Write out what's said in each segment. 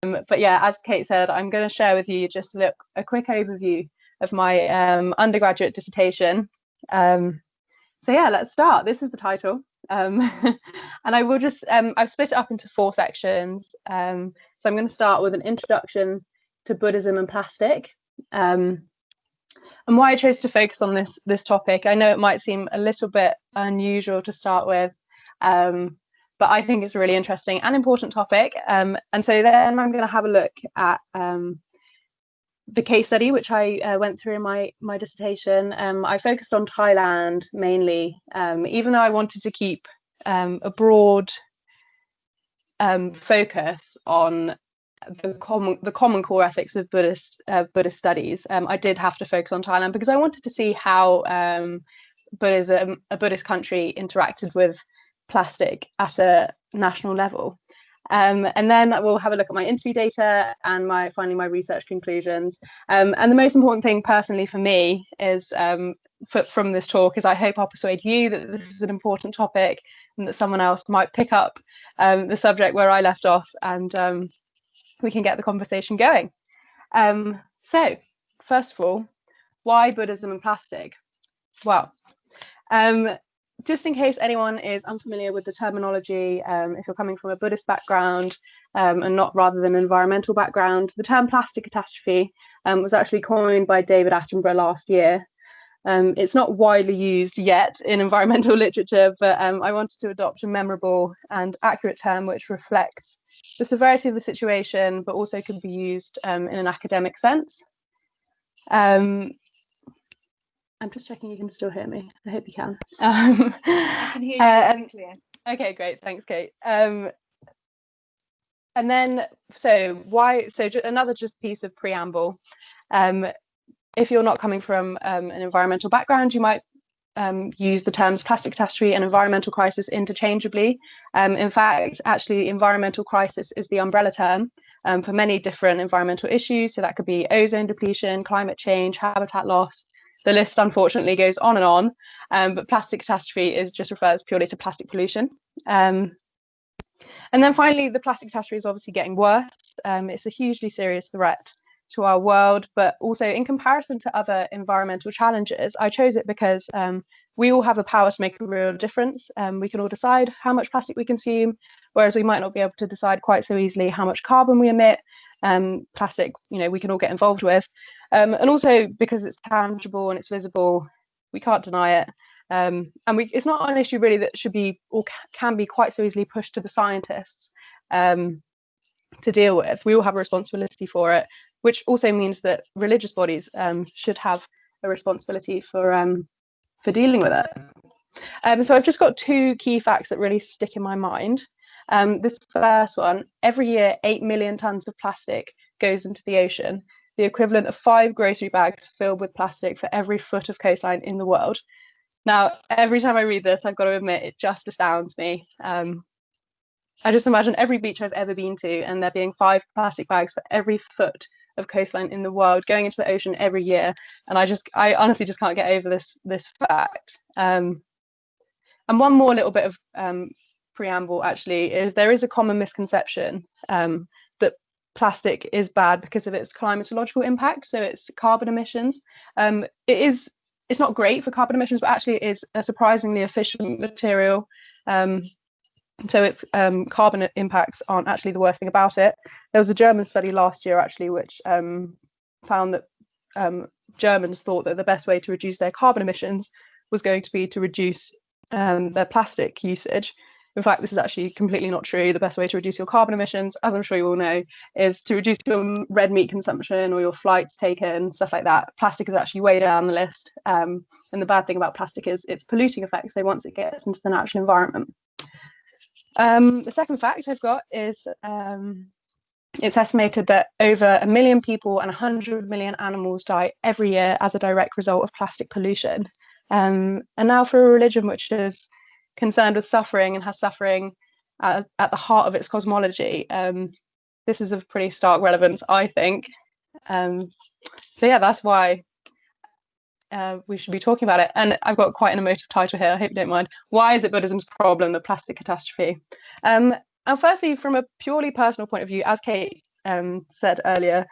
But yeah, as Kate said, I'm going to share with you just a quick overview of my undergraduate dissertation. So yeah, let's start. This is the title. And I will just, I've split it up into 4 sections. So I'm going to start with an introduction to Buddhism and plastic. And why I chose to focus on this topic, I know it might seem a little bit unusual to start with, but I think it's a really interesting and important topic. And so then I'm going to have a look at the case study, which I went through in my dissertation. I focused on Thailand mainly, even though I wanted to keep a broad focus on the common core ethics of Buddhist studies. I did have to focus on Thailand because I wanted to see how Buddhism, a Buddhist country, interacted with plastic at a national level. And then we'll have a look at my interview data and finally my research conclusions. And the most important thing personally for me is from this talk is I hope I'll persuade you that this is an important topic and that someone else might pick up the subject where I left off, and we can get the conversation going. So first of all, why Buddhism and plastic? Well, just in case anyone is unfamiliar with the terminology, if you're coming from a Buddhist background and not rather than an environmental background, the term plastic catastrophe was actually coined by David Attenborough last year. It's not widely used yet in environmental literature, but I wanted to adopt a memorable and accurate term which reflects the severity of the situation, but also can be used in an academic sense. I'm just checking you can still hear me. I hope you can. I can hear you very clear. Okay, great. Thanks, Kate. And then, another piece of preamble. If you're not coming from an environmental background, you might use the terms plastic catastrophe and environmental crisis interchangeably. In fact, actually, environmental crisis is the umbrella term for many different environmental issues. So that could be ozone depletion, climate change, habitat loss. The list, unfortunately, goes on and on, but plastic catastrophe refers purely to plastic pollution. And then finally, the plastic catastrophe is obviously getting worse. It's a hugely serious threat to our world, but also in comparison to other environmental challenges, I chose it because we all have the power to make a real difference. We can all decide how much plastic we consume, whereas we might not be able to decide quite so easily how much carbon we emit. Plastic, we can all get involved with. And also because it's tangible and it's visible, we can't deny it. And it's not an issue really that should be or can be quite so easily pushed to the scientists to deal with. We all have a responsibility for it, which also means that religious bodies should have a responsibility for dealing with it. So I've just got 2 key facts that really stick in my mind. This first one, every year 8 million tons of plastic goes into the ocean, the equivalent of 5 grocery bags filled with plastic for every foot of coastline in the world. Now, every time I read this, I've got to admit, it just astounds me. I just imagine every beach I've ever been to and there being 5 plastic bags for every foot of coastline in the world going into the ocean every year, and I honestly just can't get over this fact. And one more little bit of preamble actually is there is a common misconception that plastic is bad because of its climatological impact, so its carbon emissions. It's not great for carbon emissions, but actually it is a surprisingly efficient material. So its carbon impacts aren't actually the worst thing about it. There was a German study last year actually which found that Germans thought that the best way to reduce their carbon emissions was going to be to reduce their plastic usage. In fact, this is actually completely not true. The best way to reduce your carbon emissions, as I'm sure you all know, is to reduce your red meat consumption or your flights taken, stuff like that. Plastic is actually way down the list. And the bad thing about plastic is its polluting effects. So once it gets into the natural environment. The second fact I've got is it's estimated that over 1 million people and 100 million animals die every year as a direct result of plastic pollution. And now for a religion which is concerned with suffering and has suffering at the heart of its cosmology, this is of pretty stark relevance, I think. So yeah, that's why we should be talking about it. And I've got quite an emotive title here, I hope you don't mind. Why is it Buddhism's problem, the plastic catastrophe? And firstly, from a purely personal point of view, as Kate said earlier,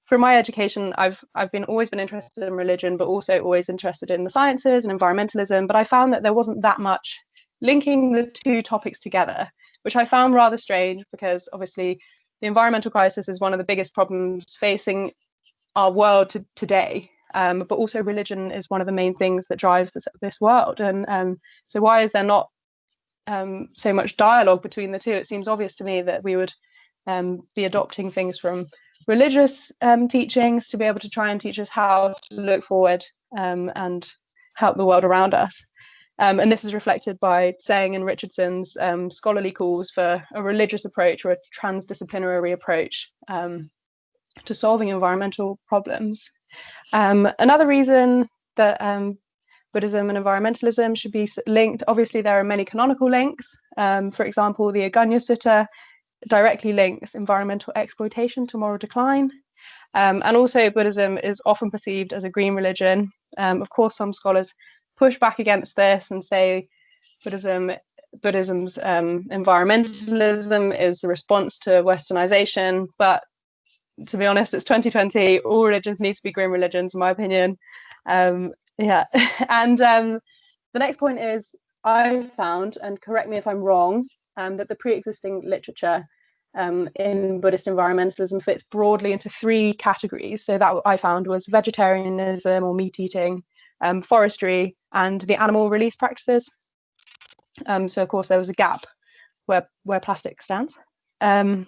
from my education, I've always been interested in religion, but also always interested in the sciences and environmentalism. But I found that there wasn't that much linking the two topics together, which I found rather strange, because obviously the environmental crisis is one of the biggest problems facing our world today. But also religion is one of the main things that drives this world. And so why is there not so much dialogue between the two? It seems obvious to me that we would be adopting things from religious teachings to be able to try and teach us how to look forward and help the world around us. And this is reflected by Tseng and Richardson's scholarly calls for a religious approach or a transdisciplinary approach to solving environmental problems. Another reason that Buddhism and environmentalism should be linked, obviously there are many canonical links. For example, the Aganya Sutta directly links environmental exploitation to moral decline. And also Buddhism is often perceived as a green religion. Of course, some scholars push back against this and say Buddhism's environmentalism is a response to westernization. But to be honest, it's 2020. All religions need to be green religions, in my opinion. Yeah. And the next point is, I found, and correct me if I'm wrong, that the pre-existing literature in Buddhist environmentalism fits broadly into 3 categories. So that I found was vegetarianism or meat eating, forestry, and the animal release practices. So of course there was a gap where plastic stands. And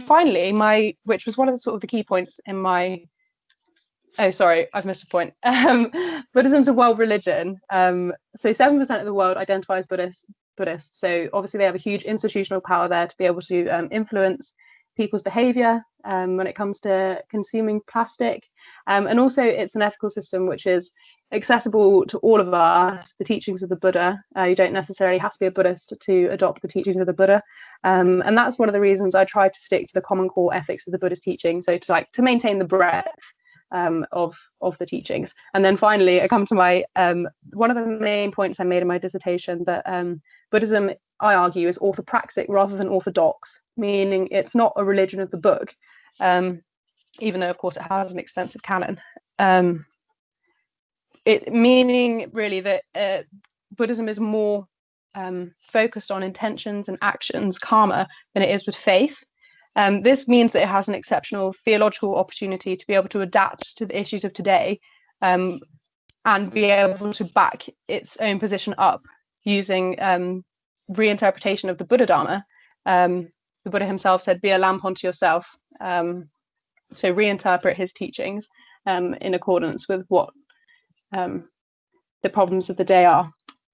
finally, which was one of the sort of the key points in my, oh sorry, I've missed a point. Buddhism's a world religion. So 7% of the world identifies Buddhist. So obviously they have a huge institutional power there to be able to influence people's behavior when it comes to consuming plastic. And also it's an ethical system which is accessible to all of us, the teachings of the Buddha. You don't necessarily have to be a Buddhist to adopt the teachings of the Buddha. And that's one of the reasons I try to stick to the common core ethics of the Buddhist teaching. So to maintain the breadth of the teachings. And then finally, I come to my one of the main points I made in my dissertation, that Buddhism, I argue, is orthopraxic rather than orthodox, meaning it's not a religion of the book, even though of course it has an extensive canon. Meaning really that Buddhism is more focused on intentions and actions, karma, than it is with faith. This means that it has an exceptional theological opportunity to be able to adapt to the issues of today and be able to back its own position up using reinterpretation of the Buddha Dharma. The Buddha himself said, be a lamp unto yourself. So reinterpret his teachings in accordance with what the problems of the day are.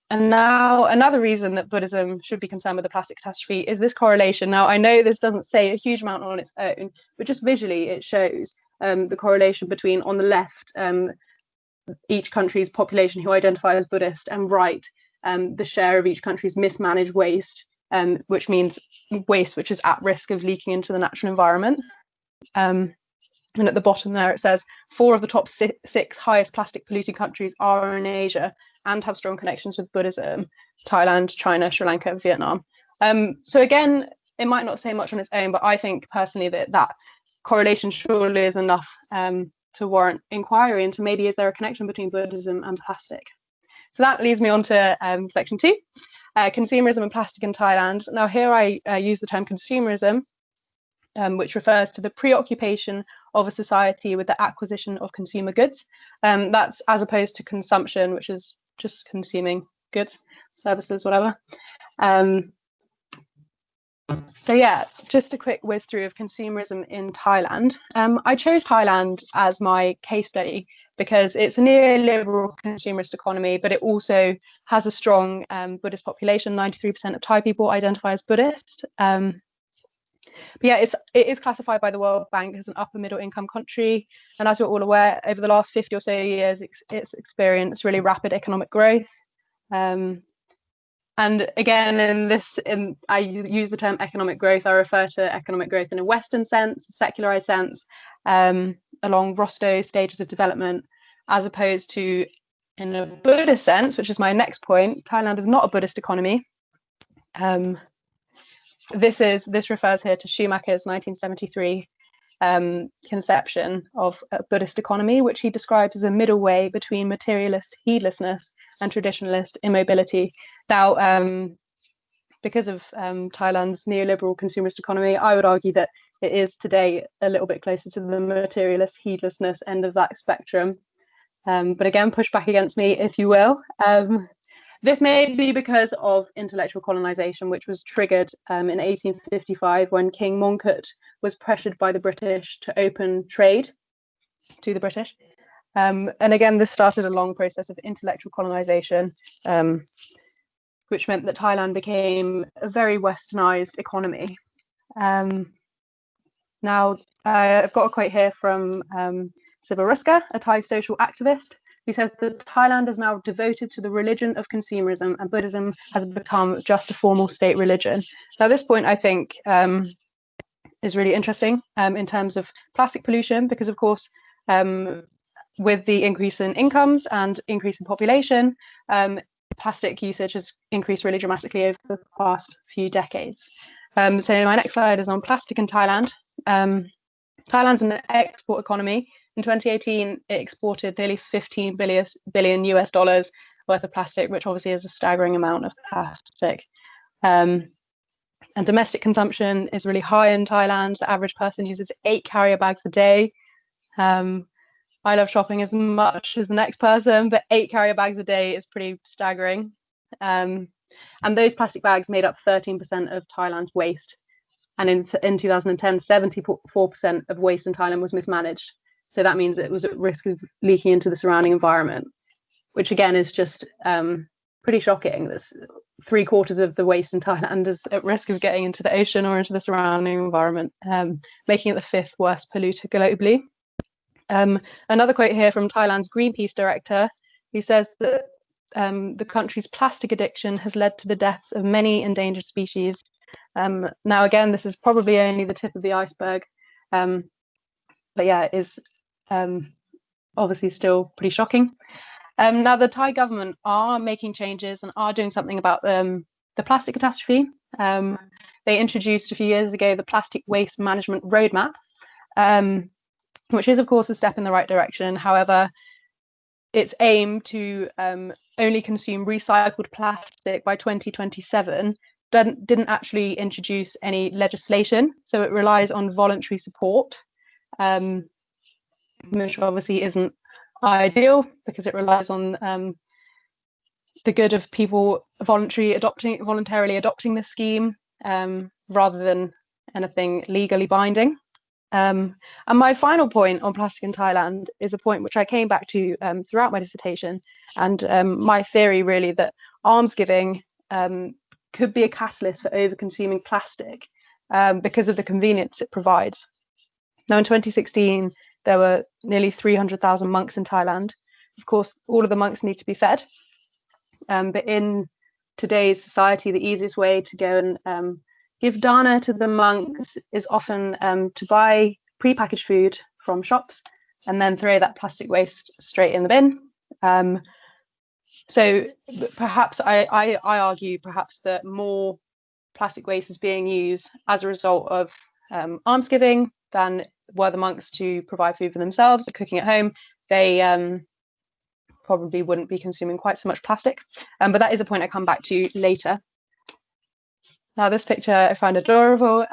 And now another reason that Buddhism should be concerned with the plastic catastrophe is this correlation. Now, I know this doesn't say a huge amount on its own, but just visually it shows the correlation between, on the left, each country's population who identify as Buddhist, and right, the share of each country's mismanaged waste, which means waste which is at risk of leaking into the natural environment. And at the bottom there, it says 4 of the top 6 highest plastic polluting countries are in Asia and have strong connections with Buddhism: Thailand, China, Sri Lanka, and Vietnam. So again, it might not say much on its own, but I think personally that correlation surely is enough to warrant inquiry into maybe is there a connection between Buddhism and plastic. So that leads me on to section 2, consumerism and plastic in Thailand. Now here I use the term consumerism, which refers to the preoccupation of a society with the acquisition of consumer goods. That's as opposed to consumption, which is just consuming goods, services, whatever. So yeah, just a quick whiz through of consumerism in Thailand. I chose Thailand as my case study because it's a neoliberal consumerist economy, but it also has a strong Buddhist population. 93% of Thai people identify as Buddhist. But yeah, it is classified by the World Bank as an upper middle income country. And as you're all aware, over the last 50 or so years, it's experienced really rapid economic growth. And again, I use the term economic growth. I refer to economic growth in a Western sense, a secularized sense, along Rostow's stages of development, as opposed to in a Buddhist sense, which is my next point. Thailand is not a Buddhist economy. This refers here to Schumacher's 1973 conception of a Buddhist economy, which he describes as a middle way between materialist heedlessness and traditionalist immobility. Now, because of Thailand's neoliberal consumerist economy, I would argue that it is today a little bit closer to the materialist heedlessness end of that spectrum. But again, push back against me if you will. This may be because of intellectual colonization, which was triggered in 1855 when King Mongkut was pressured by the British to open trade to the British. And again, this started a long process of intellectual colonization, which meant that Thailand became a very westernized economy. Now, I've got a quote here from Siva Ruska, a Thai social activist, who says that Thailand is now devoted to the religion of consumerism and Buddhism has become just a formal state religion. Now, this point, I think, is really interesting in terms of plastic pollution, because, of course, with the increase in incomes and increase in population, plastic usage has increased really dramatically over the past few decades. So my next slide is on plastic in Thailand. Thailand's an export economy. In 2018, it exported nearly 15 billion US dollars worth of plastic, which obviously is a staggering amount of plastic. And domestic consumption is really high in Thailand. The average person uses 8 carrier bags a day. I love shopping as much as the next person, but 8 carrier bags a day is pretty staggering. And those plastic bags made up 13% of Thailand's waste. And in 2010, 74% of waste in Thailand was mismanaged. So that means it was at risk of leaking into the surrounding environment, which again is just pretty shocking. There's 3/4 of the waste in Thailand is at risk of getting into the ocean or into the surrounding environment, making it the 5th worst polluter globally. Another quote here from Thailand's Greenpeace director, who says that the country's plastic addiction has led to the deaths of many endangered species. Now, again, this is probably only the tip of the iceberg, but yeah, it is obviously still pretty shocking. Now, the Thai government are making changes and are doing something about the plastic catastrophe. They introduced a few years ago the Plastic Waste Management Roadmap, which is, of course, a step in the right direction. However, its aim to only consume recycled plastic by 2027 didn't actually introduce any legislation. So it relies on voluntary support, which obviously isn't ideal because it relies on the good of people voluntarily adopting the scheme rather than anything legally binding. And my final point on plastic in Thailand is a point which I came back to throughout my dissertation, and my theory really that almsgiving could be a catalyst for over-consuming plastic because of the convenience it provides. Now, in 2016, there were nearly 300,000 monks in Thailand. Of course, all of the monks need to be fed. But in today's society, the easiest way to go and give dana to the monks is often to buy prepackaged food from shops and then throw that plastic waste straight in the bin. So perhaps I argue perhaps that more plastic waste is being used as a result of almsgiving than were the monks to provide food for themselves or cooking at home. They probably wouldn't be consuming quite so much plastic. But that is a point I come back to later. Now, this picture I find adorable.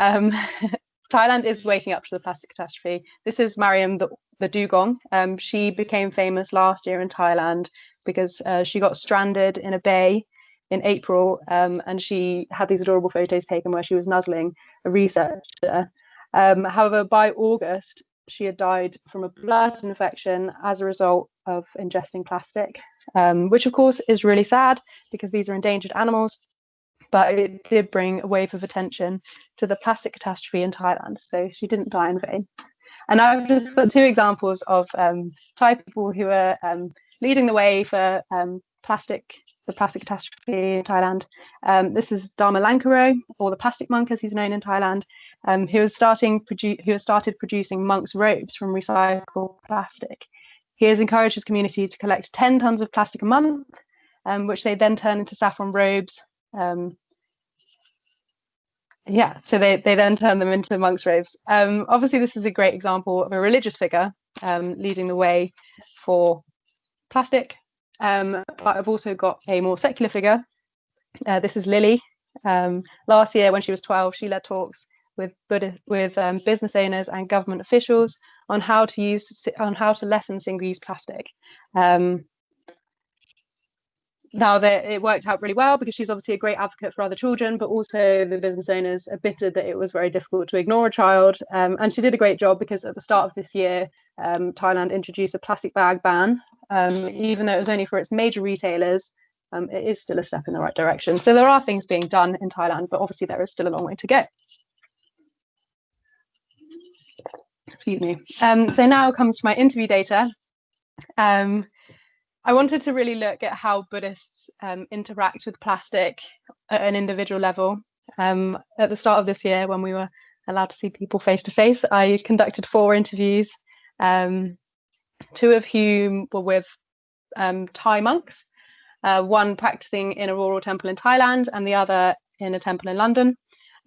Thailand is waking up to the plastic catastrophe. This is Mariam the dugong. She became famous last year in Thailand because she got stranded in a bay in April, and she had these adorable photos taken where she was nuzzling a researcher. However, by August, she had died from a blood infection as a result of ingesting plastic, which of course is really sad because these are endangered animals. But it did bring a wave of attention to the plastic catastrophe in Thailand. So she didn't die in vain. And I've just got 2 examples of Thai people who are leading the way for the plastic catastrophe in Thailand. This is Dharma Lankaro, or the plastic monk as he's known in Thailand, who has started producing monks' robes from recycled plastic. He has encouraged his community to collect 10 tons of plastic a month, which they then turn into saffron robes. yeah, so they then turn them into monks' robes. Obviously, this is a great example of a religious figure leading the way for plastic. But I've also got a more secular figure. This is Lily. Last year, when she was 12, she led talks with business owners and government officials on how to lessen single-use plastic. Now it worked out really well because she's obviously a great advocate for other children, but also the business owners admitted that it was very difficult to ignore a child. And she did a great job because at the start of this year, Thailand introduced a plastic bag ban. Even though it was only for its major retailers, it is still a step in the right direction. So there are things being done in Thailand, but obviously there is still a long way to go. Excuse me. So now comes to my interview data. I wanted to really look at how Buddhists interact with plastic at an individual level. At the start of this year, when we were allowed to see people face to face, I conducted 4 interviews, 2 of whom were with Thai monks, one practicing in a rural temple in Thailand and the other in a temple in London,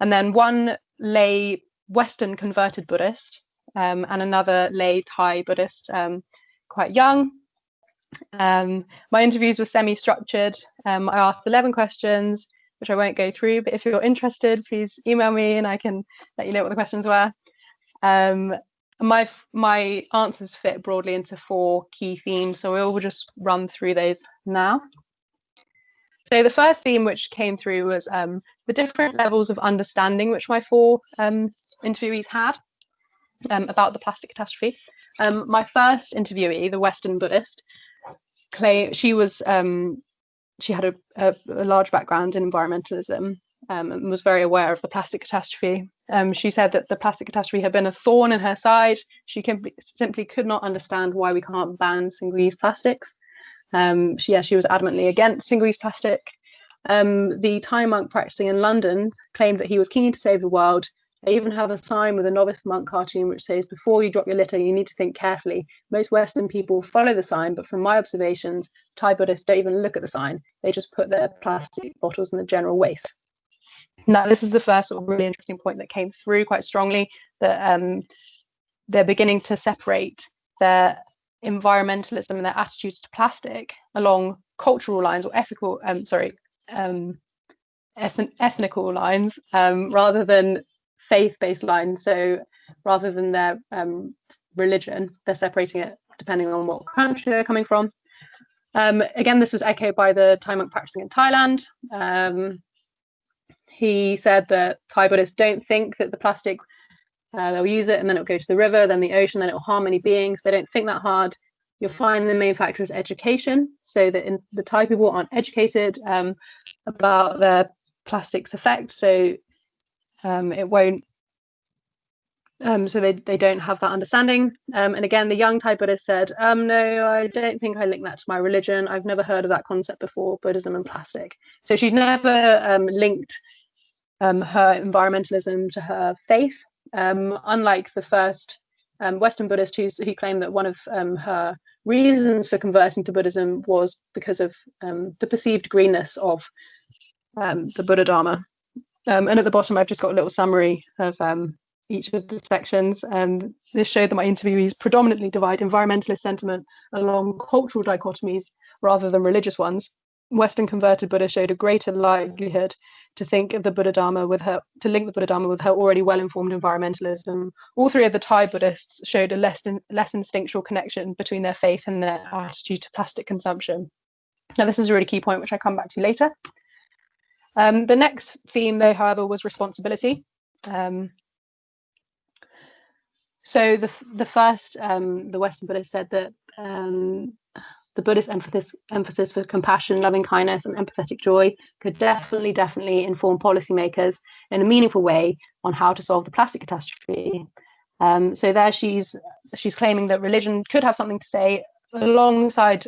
and then one lay Western converted Buddhist and another lay Thai Buddhist, quite young. My interviews were semi-structured. I asked 11 questions, which I won't go through, but if you're interested, please email me and I can let you know what the questions were. My answers fit broadly into 4 key themes, so we'll just run through those now. So the first theme which came through was the different levels of understanding which my 4 interviewees had about the plastic catastrophe. My first interviewee, the Western Buddhist, she had a large background in environmentalism and was very aware of the plastic catastrophe. She said that the plastic catastrophe had been a thorn in her side. She simply could not understand why we can't ban single-use plastics. She was adamantly against single-use plastic. The Thai monk practicing in London claimed that he was keen to save the world. They even have a sign with a novice monk cartoon which says, "Before you drop your litter, you need to think carefully." Most Western people follow the sign, but from my observations, Thai Buddhists don't even look at the sign. They just put their plastic bottles in the general waste. Now, this is the first sort of really interesting point that came through quite strongly, that they're beginning to separate their environmentalism and their attitudes to plastic along cultural lines or ethnical lines rather than faith-based lines. So rather than their religion, they're separating it depending on what country they're coming from. Again, this was echoed by the Thai monk practicing in Thailand. He said that Thai Buddhists don't think that the plastic, they'll use it and then it'll go to the river, then the ocean, then it'll harm any beings. They don't think that hard. You'll find the main factor is education, so that the Thai people aren't educated about the plastic's effect, so it won't. So they don't have that understanding. And again, the young Thai Buddhist said, "No, I don't think I link that to my religion. I've never heard of that concept before, Buddhism and plastic." So she's never linked her environmentalism to her faith, unlike the first Western Buddhist who claimed that one of her reasons for converting to Buddhism was because of the perceived greenness of the Buddha Dharma. And at the bottom, I've just got a little summary of each of the sections. This showed that my interviewees predominantly divide environmentalist sentiment along cultural dichotomies rather than religious ones. Western converted Buddha showed a greater likelihood to think of the Buddha Dharma to link the Buddha Dharma with her already well-informed environmentalism. All 3 of the Thai Buddhists showed a less instinctual connection between their faith and their attitude to plastic consumption. Now, this is a really key point, which I come back to later. The next theme, though, however, was responsibility. So the first, the Western Buddhist said that the Buddhist emphasis for compassion, loving kindness, and empathetic joy could definitely inform policymakers in a meaningful way on how to solve the plastic catastrophe. So there she's claiming that religion could have something to say alongside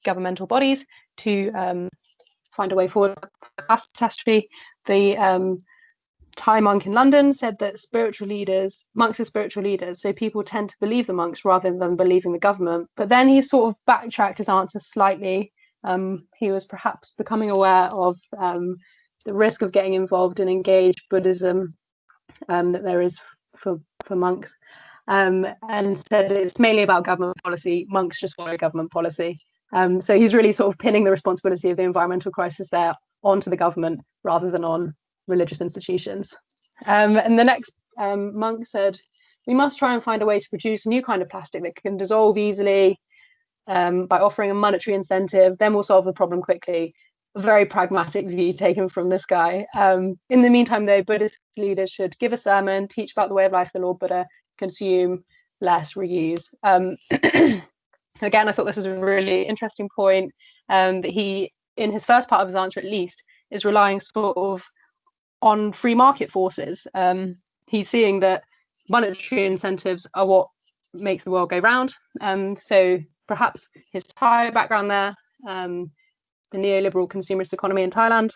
governmental bodies to find a way forward for the plastic catastrophe. The Thai monk in London said that monks are spiritual leaders, so people tend to believe the monks rather than believing the government. But then he sort of backtracked his answer slightly. He was perhaps becoming aware of risk of getting involved in engaged Buddhism that there is for monks, and said it's mainly about government policy. Monks just follow government policy. So he's really sort of pinning the responsibility of the environmental crisis there onto the government rather than on religious institutions. And the next monk said, we must try and find a way to produce a new kind of plastic that can dissolve easily by offering a monetary incentive. Then we'll solve the problem quickly. A very pragmatic view taken from this guy. In the meantime, though, Buddhist leaders should give a sermon, teach about the way of life of the Lord Buddha, consume less, reuse. Again, I thought this was a really interesting point, that he, in his first part of his answer at least, is relying sort of on free market forces. He's seeing that monetary incentives are what makes the world go round. So perhaps his Thai background there, the neoliberal consumerist economy in Thailand,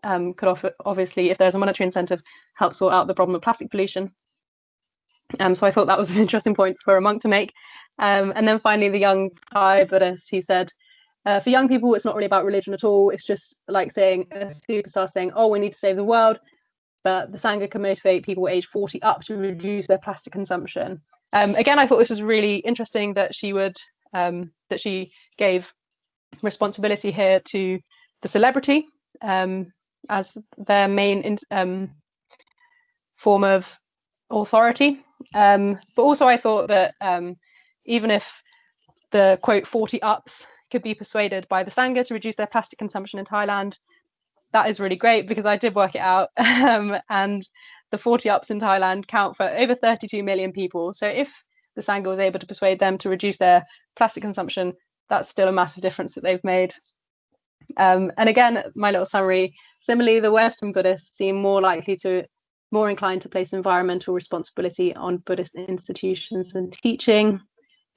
could offer, obviously, if there's a monetary incentive, help sort out the problem of plastic pollution. So I thought that was an interesting point for a monk to make. And then finally, the young Thai Buddhist, he said, for young people, it's not really about religion at all. It's just like saying a superstar saying, oh, we need to save the world. But the Sangha can motivate people aged 40 up to reduce their plastic consumption. Again, I thought this was really interesting that she would that she gave responsibility here to the celebrity as their main form of authority. But also I thought that even if the quote 40 ups could be persuaded by the Sangha to reduce their plastic consumption in Thailand, that is really great, because I did work it out, and the 40 ups in Thailand count for over 32 million people. So if the Sangha was able to persuade them to reduce their plastic consumption, that's still a massive difference that they've made. And again, my little summary, similarly, the Western Buddhists seem more inclined to place environmental responsibility on Buddhist institutions and teaching.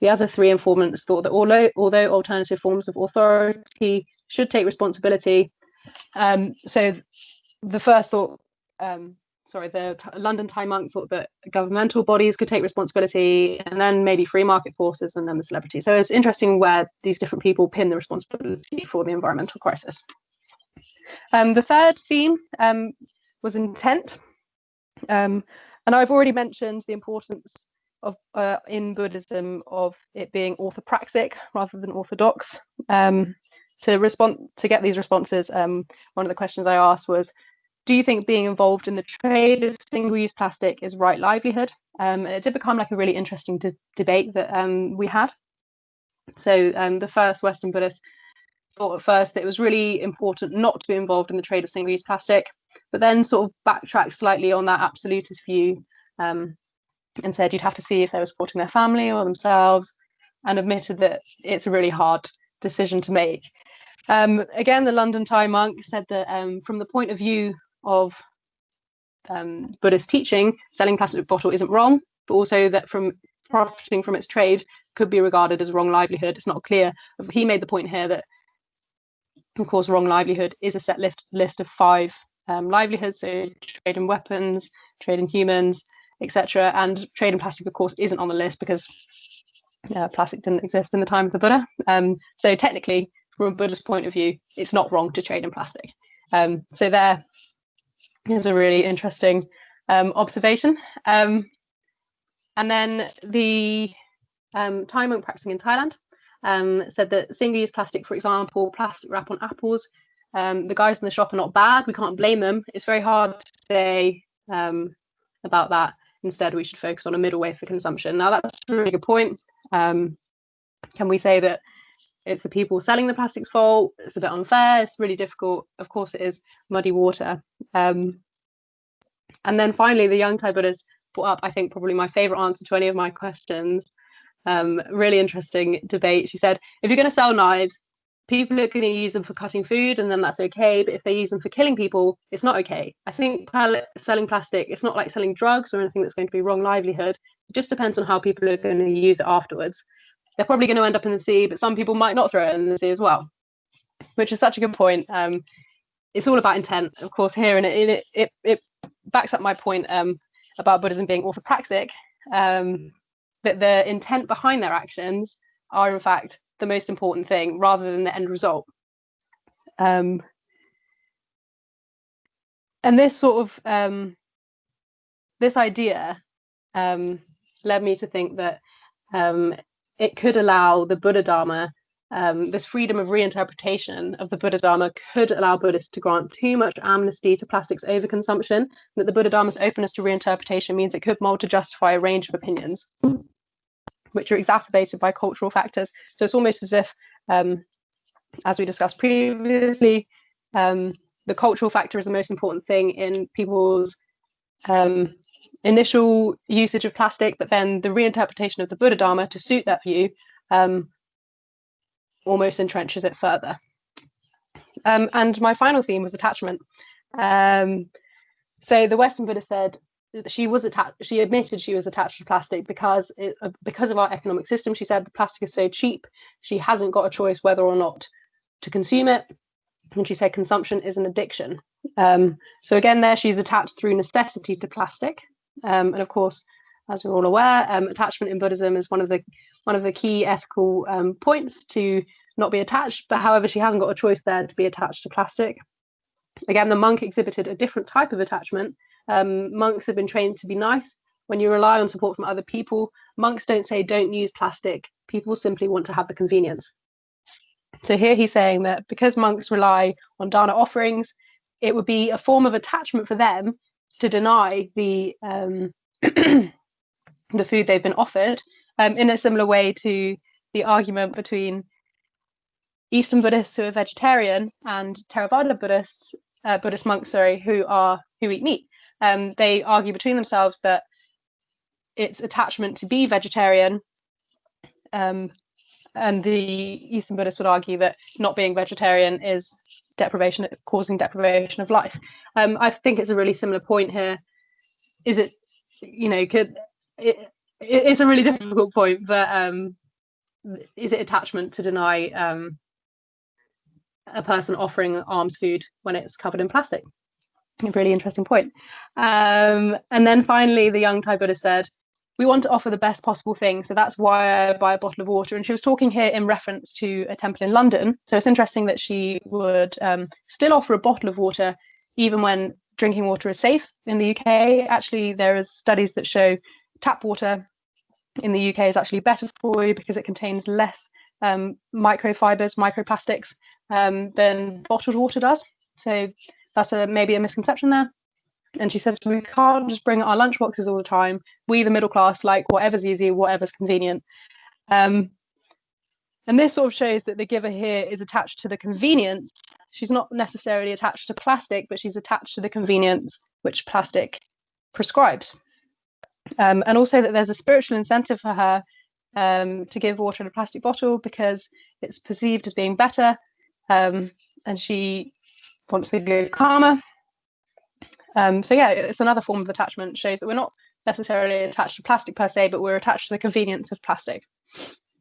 The other three informants thought that although alternative forms of authority should take responsibility, so the first thought, the London Thai monk thought that governmental bodies could take responsibility, and then maybe free market forces, and then the celebrity. So it's interesting where these different people pin the responsibility for the environmental crisis. The third theme was intent. And I've already mentioned the importance of in Buddhism of it being orthopraxic rather than orthodox. To get these responses, one of the questions I asked was, do you think being involved in the trade of single-use plastic is right livelihood? And it did become like a really interesting debate that we had. So the first Western Buddhist thought at first that it was really important not to be involved in the trade of single-use plastic, but then sort of backtracked slightly on that absolutist view, and said you'd have to see if they were supporting their family or themselves, and admitted that it's a really hard decision to make. Again, the London Thai monk said that from the point of view of Buddhist teaching, selling plastic bottle isn't wrong, but also that from profiting from its trade could be regarded as wrong livelihood. It's not clear. But he made the point here that, of course, wrong livelihood is a set list of 5 livelihoods, so trade in weapons, trade in humans, etc. And trade in plastic, of course, isn't on the list because plastic didn't exist in the time of the Buddha. So technically, from a Buddhist point of view, it's not wrong to trade in plastic. So there is a really interesting observation. And then the Thai monk practicing in Thailand said that single-use plastic, for example, plastic wrap on apples, the guys in the shop are not bad. We can't blame them. It's very hard to say about that. Instead, we should focus on a middle way for consumption. Now, that's a really good point. Can we say that it's the people selling the plastic's fault? It's a bit unfair. It's really difficult. Of course, it is muddy water. And then finally, the young Thai Buddhist brought up, I think, probably my favorite answer to any of my questions. Really interesting debate. She said, if you're going to sell knives, people are going to use them for cutting food, and then that's okay. But if they use them for killing people, it's not okay. I think selling plastic, it's not like selling drugs or anything that's going to be wrong livelihood. It just depends on how people are going to use it afterwards. They're probably going to end up in the sea, but some people might not throw it in the sea as well, which is such a good point. It's all about intent, of course, here, and it backs up my point about Buddhism being orthopraxic, that the intent behind their actions are, in fact, the most important thing rather than the end result. And this sort of this idea led me to think that it could allow the Buddha Dharma, this freedom of reinterpretation of the Buddha Dharma could allow Buddhists to grant too much amnesty to plastics overconsumption, that the Buddha Dharma's openness to reinterpretation means it could mold to justify a range of opinions, which are exacerbated by cultural factors. So it's almost as if, as we discussed previously, the cultural factor is the most important thing in people's initial usage of plastic, but then the reinterpretation of the Buddha Dharma to suit that view almost entrenches it further. And my final theme was attachment. So the Western Buddha said that she admitted she was attached to plastic because of our economic system. She said the plastic is so cheap, she hasn't got a choice whether or not to consume it. And she said consumption is an addiction. So again, there she's attached through necessity to plastic. And of course, as we're all aware, attachment in Buddhism is one of the key ethical points to not be attached. But however, she hasn't got a choice there to be attached to plastic. Again, the monk exhibited a different type of attachment. Monks have been trained to be nice. When you rely on support from other people, monks don't say don't use plastic. People simply want to have the convenience. So here he's saying that because monks rely on dana offerings, it would be a form of attachment for them to deny the the food they've been offered, in a similar way to the argument between Eastern Buddhists who are vegetarian and Theravada Buddhists, Buddhist monks, who eat meat. They argue between themselves that it's attachment to be vegetarian, and the Eastern Buddhists would argue that not being vegetarian is causing deprivation of life. I think it's a really similar point here. Is it, it's a really difficult point, but is it attachment to deny a person offering alms food when it's covered in plastic? A really interesting point. And then finally, the young Thai Buddhist said, we want to offer the best possible thing, so that's why I buy a bottle of water. And she was talking here in reference to a temple in London. So it's interesting that she would still offer a bottle of water even when drinking water is safe in the UK. Actually, there are studies that show tap water in the UK is actually better for you because it contains less microfibers, microplastics than bottled water does. So that's maybe a misconception there. And she says we can't just bring our lunch boxes all the time. We, the middle class, like whatever's easy, whatever's convenient. And this sort of shows that the giver here is attached to the convenience. She's not necessarily attached to plastic, but she's attached to the convenience which plastic prescribes. And also that there's a spiritual incentive for her to give water in a plastic bottle because it's perceived as being better, and she wants to go karma. So yeah, it's another form of attachment. Shows that we're not necessarily attached to plastic per se, but we're attached to the convenience of plastic.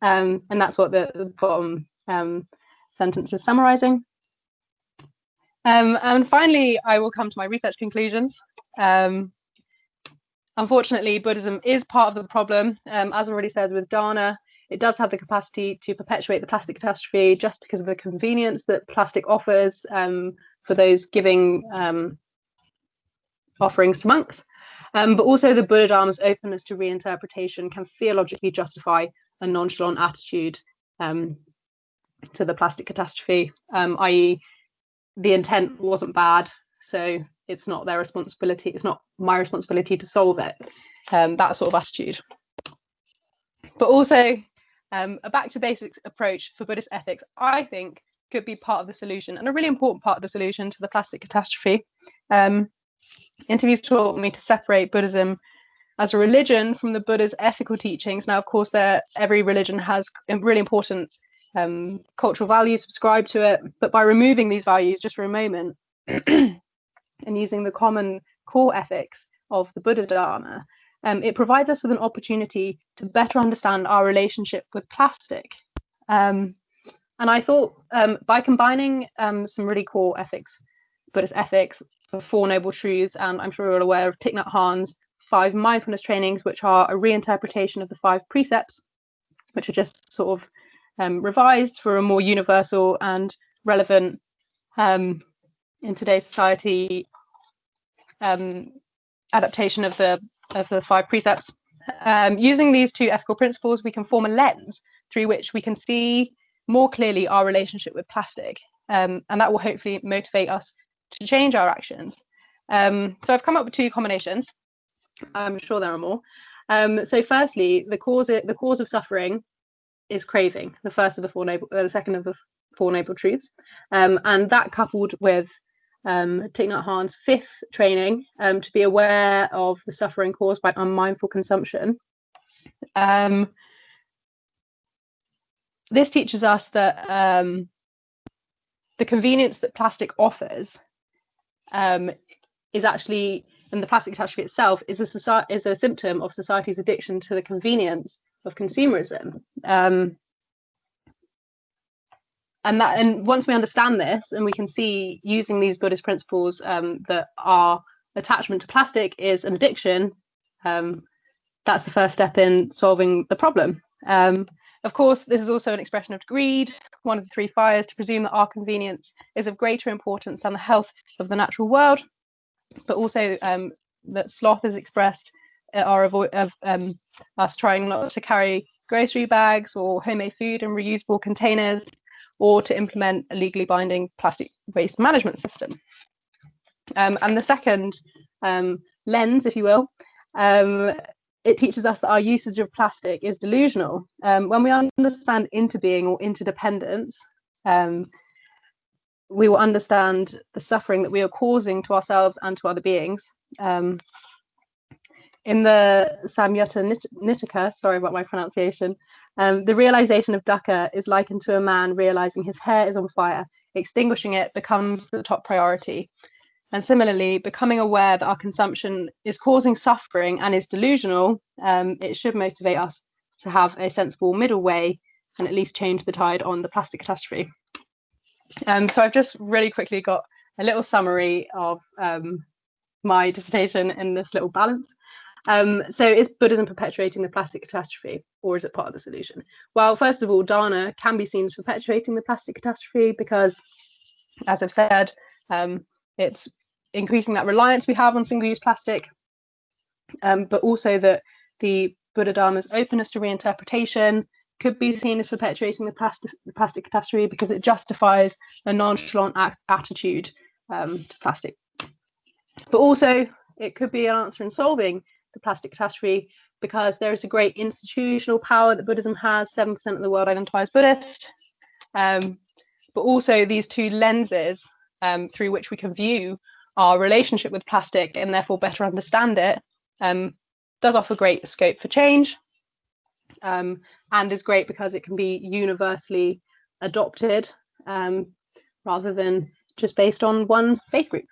And that's what the bottom sentence is summarizing. And finally, I will come to my research conclusions. Unfortunately, Buddhism is part of the problem. As I already said, with dana, it does have the capacity to perpetuate the plastic catastrophe just because of the convenience that plastic offers for those giving offerings to monks. But also the Buddha Dharma's openness to reinterpretation can theologically justify a nonchalant attitude to the plastic catastrophe, i.e. the intent wasn't bad, so it's not their responsibility, it's not my responsibility to solve it, that sort of attitude. But also a back to basics approach for Buddhist ethics, I think, could be part of the solution, and a really important part of the solution to the plastic catastrophe. Interviews taught me to separate Buddhism as a religion from the Buddha's ethical teachings. Now, of course, every religion has really important cultural values subscribed to it, but by removing these values just for a moment and using the common core ethics of the Buddha Dharma, it provides us with an opportunity to better understand our relationship with plastic. And I thought by combining some really core ethics, Buddhist ethics, the Four Noble Truths, and I'm sure you're all aware of Thich Nhat Hanh's 5 mindfulness trainings, which are a reinterpretation of the 5 precepts, which are just sort of revised for a more universal and relevant in today's society adaptation of the 5 precepts. Using these 2 ethical principles, we can form a lens through which we can see more clearly our relationship with plastic, and that will hopefully motivate us to change our actions. So I've come up with 2 combinations. I'm sure there are more. So firstly, the cause of suffering is craving, the second of the 4 noble truths, and that coupled with Thich Nhat Hanh's 5th training, to be aware of the suffering caused by unmindful consumption. This teaches us that the convenience that plastic offers is actually, and the plastic catastrophe itself is a symptom of society's addiction to the convenience of consumerism. And once we understand this, and we can see using these Buddhist principles that our attachment to plastic is an addiction, that's the first step in solving the problem. Of course, this is also an expression of greed, one of the 3 fires, to presume that our convenience is of greater importance than the health of the natural world, but also that sloth is expressed of us trying not to carry grocery bags or homemade food in reusable containers, or to implement a legally binding plastic waste management system. And the second lens, if you will, it teaches us that our usage of plastic is delusional. When we understand interbeing or interdependence, we will understand the suffering that we are causing to ourselves and to other beings. In the Samyutta Nitaka, sorry about my pronunciation, the realization of dukkha is likened to a man realizing his hair is on fire. Extinguishing it becomes the top priority. And similarly, becoming aware that our consumption is causing suffering and is delusional, it should motivate us to have a sensible middle way and at least change the tide on the plastic catastrophe. So I've just really quickly got a little summary of my dissertation in this little balance. So is Buddhism perpetuating the plastic catastrophe, or is it part of the solution? Well, first of all, dana can be seen as perpetuating the plastic catastrophe because, as I've said, it's increasing that reliance we have on single-use plastic, but also that the Buddha Dharma's openness to reinterpretation could be seen as perpetuating the plastic catastrophe because it justifies a nonchalant attitude to plastic. But also, it could be an answer in solving the plastic catastrophe because there is a great institutional power that Buddhism has. 7% of the world identify as Buddhist. But also these 2 lenses through which we can view our relationship with plastic and therefore better understand it does offer great scope for change, and is great because it can be universally adopted rather than just based on one faith group.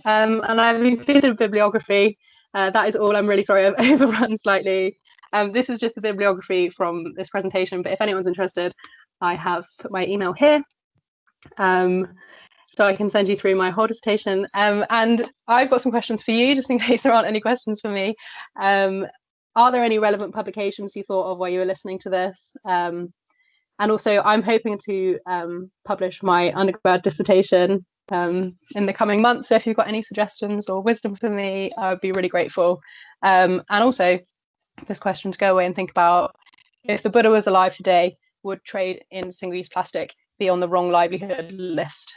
And I've included bibliography. That is all. I'm really sorry I've overrun slightly. This is just the bibliography from this presentation, but if anyone's interested, I have put my email here. So I can send you through my whole dissertation. And I've got some questions for you, just in case there aren't any questions for me. Are there any relevant publications you thought of while you were listening to this? And also, I'm hoping to publish my undergrad dissertation in the coming months. So if you've got any suggestions or wisdom for me, I would be really grateful. And also, this question to go away and think about, if the Buddha was alive today, would trade in single-use plastic be on the wrong livelihood list?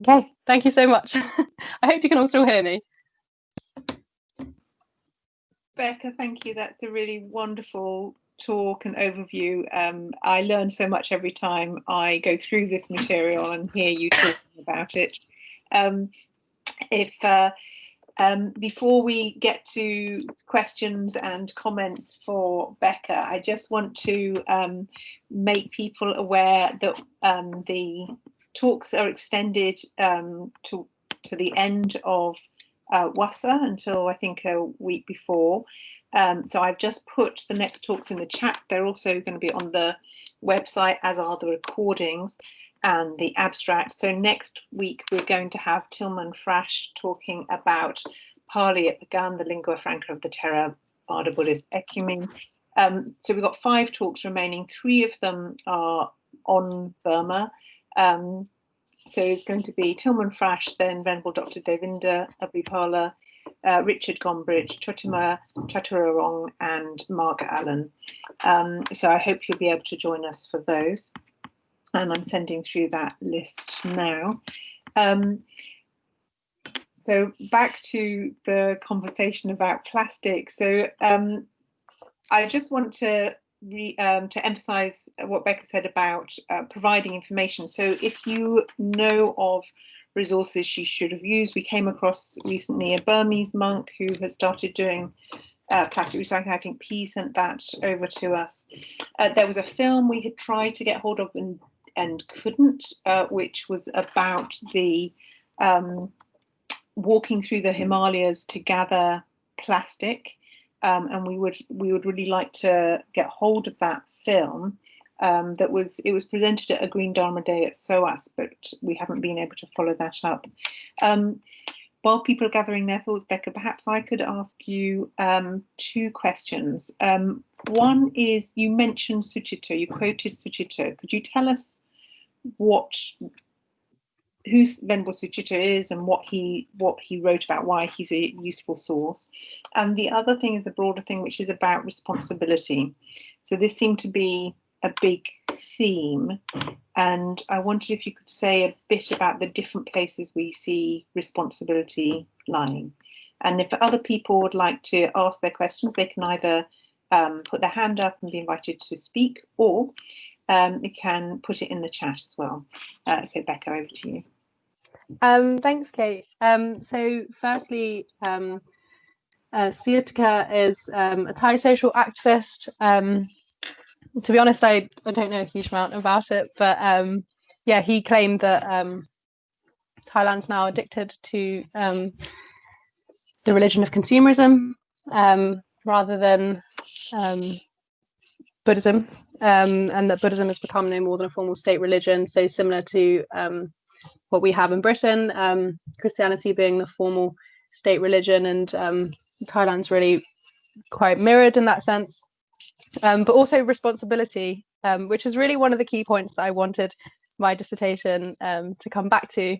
Okay, thank you so much. I hope you can all still hear me. Becca, thank you. That's a really wonderful talk and overview. I learn so much every time I go through this material and hear you talking about it. Before we get to questions and comments for Becca, I just want to make people aware that the talks are extended to the end of Wasa until I think a week before. So I've just put the next talks in the chat. They're also going to be on the website, as are the recordings and the abstract. So next week we're going to have Tilman Frasch talking about Pali at Pagan, the lingua franca of the Theravada Buddhist ecumene. So we've got 5 talks remaining. 3 of them are on Burma. So it's going to be Tilman Frasch, then Venerable Dr. Devinder Abhipala, Richard Gombrich, Chotima Chaturarong, and Mark Allen. So I hope you'll be able to join us for those. And I'm sending through that list now. So back to the conversation about plastic. So I just want to emphasize what Becca said about providing information. So if you know of resources she should have used, we came across recently a Burmese monk who has started doing plastic recycling. I think P sent that over to us. There was a film we had tried to get hold of and couldn't, which was about the walking through the Himalayas to gather plastic, and we would really like to get hold of that film. It was presented at a Green Dharma Day at SOAS, but we haven't been able to follow that up. While people are gathering their thoughts, Becca, perhaps I could ask you two questions. One is, you mentioned Suchita, you quoted Suchita. Could you tell us who Venerable Suchita is and what he wrote about, why he's a useful source? And the other thing is a broader thing, which is about responsibility. So this seemed to be a big theme, and I wondered if you could say a bit about the different places we see responsibility lying. And if other people would like to ask their questions, they can either put their hand up and be invited to speak, or you can put it in the chat as well. So Becca, over to you. Thanks, Kate. So firstly, Siatika is a Thai social activist. To be honest, I don't know a huge amount about it, but yeah, he claimed that Thailand's now addicted to the religion of consumerism rather than Buddhism, and that Buddhism has become no more than a formal state religion, so similar to what we have in Britain, Christianity being the formal state religion, and Thailand's really quite mirrored in that sense. But also responsibility, which is really one of the key points that I wanted my dissertation to come back to.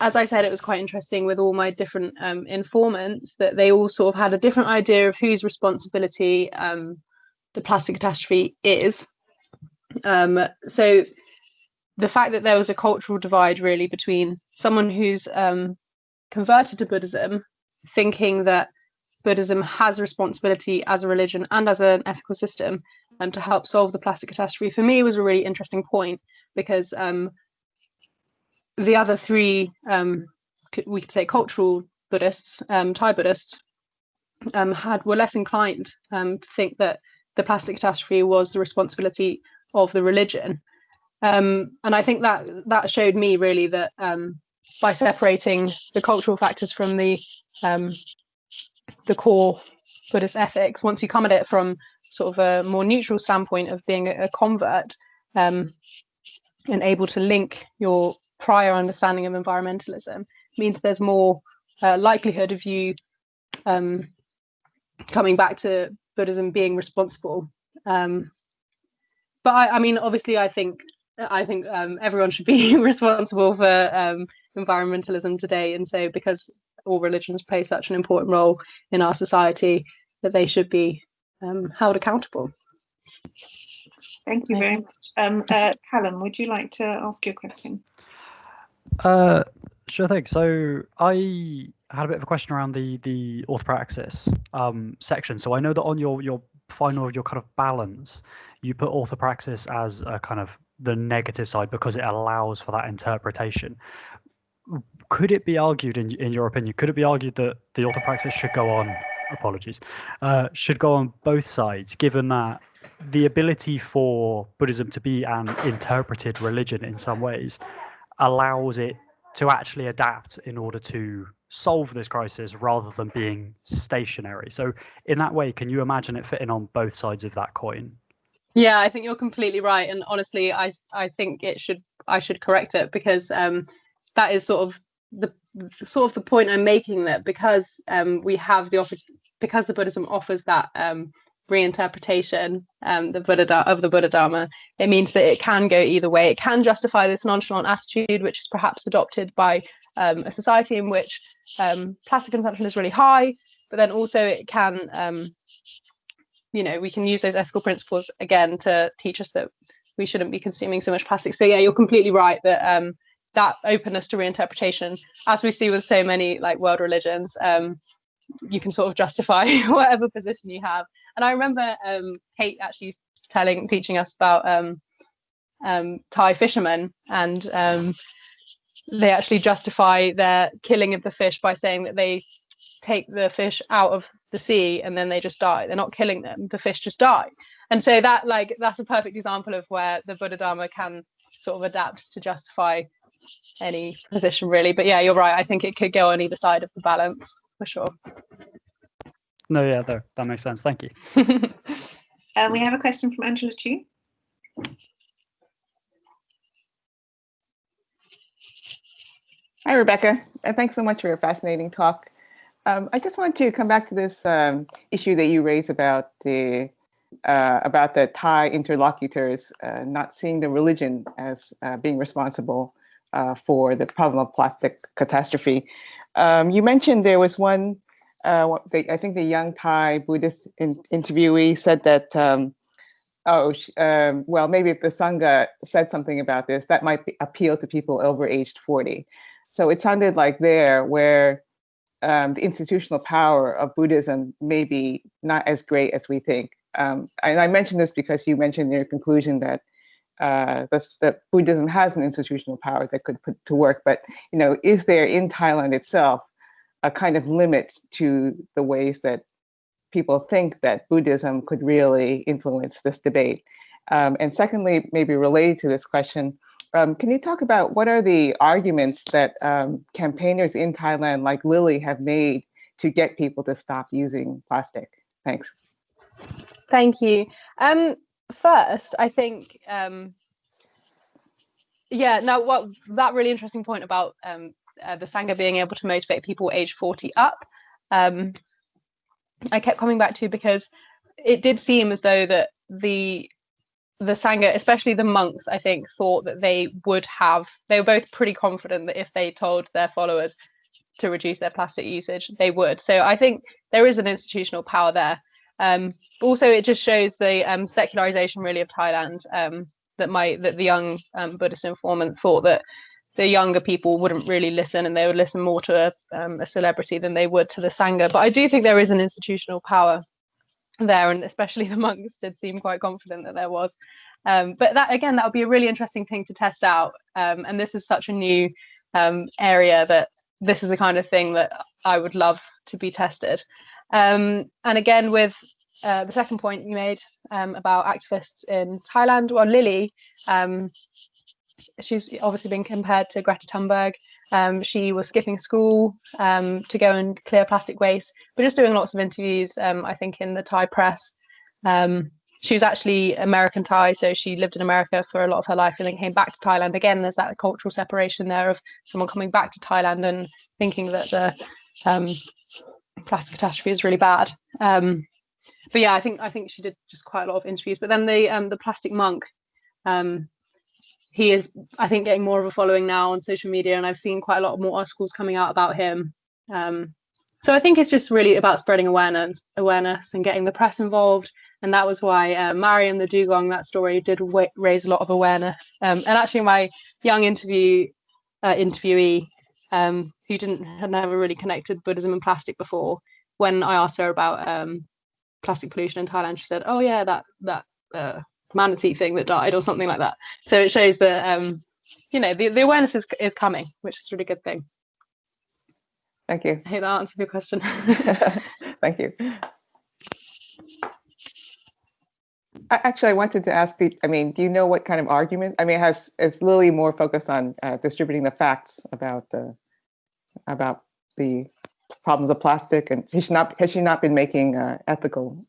As I said, it was quite interesting with all my different informants that they all sort of had a different idea of whose responsibility the plastic catastrophe is. So the fact that there was a cultural divide really between someone who's converted to Buddhism, thinking that Buddhism has a responsibility as a religion and as an ethical system to help solve the plastic catastrophe, for me was a really interesting point, because the other three, we could say cultural Buddhists, Thai Buddhists, were less inclined to think that the plastic catastrophe was the responsibility of the religion. And I think that showed me really that by separating the cultural factors from the core Buddhist ethics, once you come at it from sort of a more neutral standpoint of being a convert, and able to link your prior understanding of environmentalism, means there's more likelihood of you coming back to Buddhism being responsible. But I mean, obviously, I think everyone should be responsible for environmentalism today, and so because all religions play such an important role in our society, that they should be held accountable. Thank you very much. Callum, would you like to ask your question? Sure thing. So I had a bit of a question around the orthopraxis section. So I know that on your final, your kind of balance, you put orthopraxis as a kind of the negative side because it allows for that interpretation. Could it be argued, in your opinion, could it be argued that the orthopraxis should go on, should go on both sides, given that the ability for Buddhism to be an interpreted religion in some ways allows it to actually adapt in order to solve this crisis rather than being stationary? So in that way, can you imagine it fitting on both sides of that coin? Yeah, I think you're completely right, and honestly, I think I should correct it, because that is sort of the point I'm making, that because we have because the Buddhism offers that reinterpretation of the Buddha Dharma, it means that it can go either way. It can justify this nonchalant attitude, which is perhaps adopted by a society in which plastic consumption is really high, but then also it can, we can use those ethical principles again to teach us that we shouldn't be consuming so much plastic. So yeah, you're completely right that that openness to reinterpretation, as we see with so many like world religions, you can sort of justify whatever position you have. And I remember Kate actually teaching us about Thai fishermen, and they actually justify their killing of the fish by saying that they take the fish out of the sea and then they just die. They're not killing them, the fish just die. And so that's a perfect example of where the Buddha Dharma can sort of adapt to justify any position, really. But yeah, you're right, I think it could go on either side of the balance for sure. No, yeah, that makes sense. Thank you. We have a question from Angela Chu. Hi, Rebecca. Thanks so much for your fascinating talk. I just want to come back to this issue that you raised about the Thai interlocutors not seeing the religion as being responsible for the problem of plastic catastrophe. You mentioned there was one, I think the young Thai Buddhist interviewee said that, well, maybe if the Sangha said something about this, that might appeal to people over aged 40. So it sounded like there where the institutional power of Buddhism may be not as great as we think. And I mentioned this because you mentioned in your conclusion that that Buddhism has an institutional power that could put to work. But is there in Thailand itself a kind of limit to the ways that people think that Buddhism could really influence this debate? And secondly, maybe related to this question, can you talk about what are the arguments that campaigners in Thailand like Lily have made to get people to stop using plastic? Thanks. Thank you. First, I think, that really interesting point about the Sangha being able to motivate people aged 40 up, I kept coming back to because it did seem as though that the Sangha, especially the monks, I think, thought that they were both pretty confident that if they told their followers to reduce their plastic usage, they would. So I think there is an institutional power there. Also, it just shows the secularization really of Thailand, that the young Buddhist informant thought that the younger people wouldn't really listen, and they would listen more to a celebrity than they would to the Sangha. But I do think there is an institutional power there, and especially the monks did seem quite confident that there was. But that would be a really interesting thing to test out. And this is such a new area that this is the kind of thing that I would love to be tested. And again, with the second point you made about activists in Thailand, well, Lily, she's obviously been compared to Greta Thunberg. She was skipping school to go and clear plastic waste, but just doing lots of interviews, I think, in the Thai press. She was actually American Thai, so she lived in America for a lot of her life and then came back to Thailand. Again, there's that cultural separation there of someone coming back to Thailand and thinking that the plastic catastrophe is really bad. But yeah, I think she did just quite a lot of interviews. But then the plastic monk, he is, I think, getting more of a following now on social media, and I've seen quite a lot more articles coming out about him. So I think it's just really about spreading awareness and getting the press involved. And that was why Mariam the Dugong, that story, did raise a lot of awareness. And actually my young interviewee, who had never really connected Buddhism and plastic before, when I asked her about plastic pollution in Thailand, she said, oh yeah, that manatee thing that died or something like that. So it shows that the awareness is coming, which is a really good thing. Thank you. I hope that answered your question. Thank you. Actually, I wanted to ask, do you know what kind of argument? Is Lily more focused on distributing the facts about the problems of plastic, and has she not been making ethical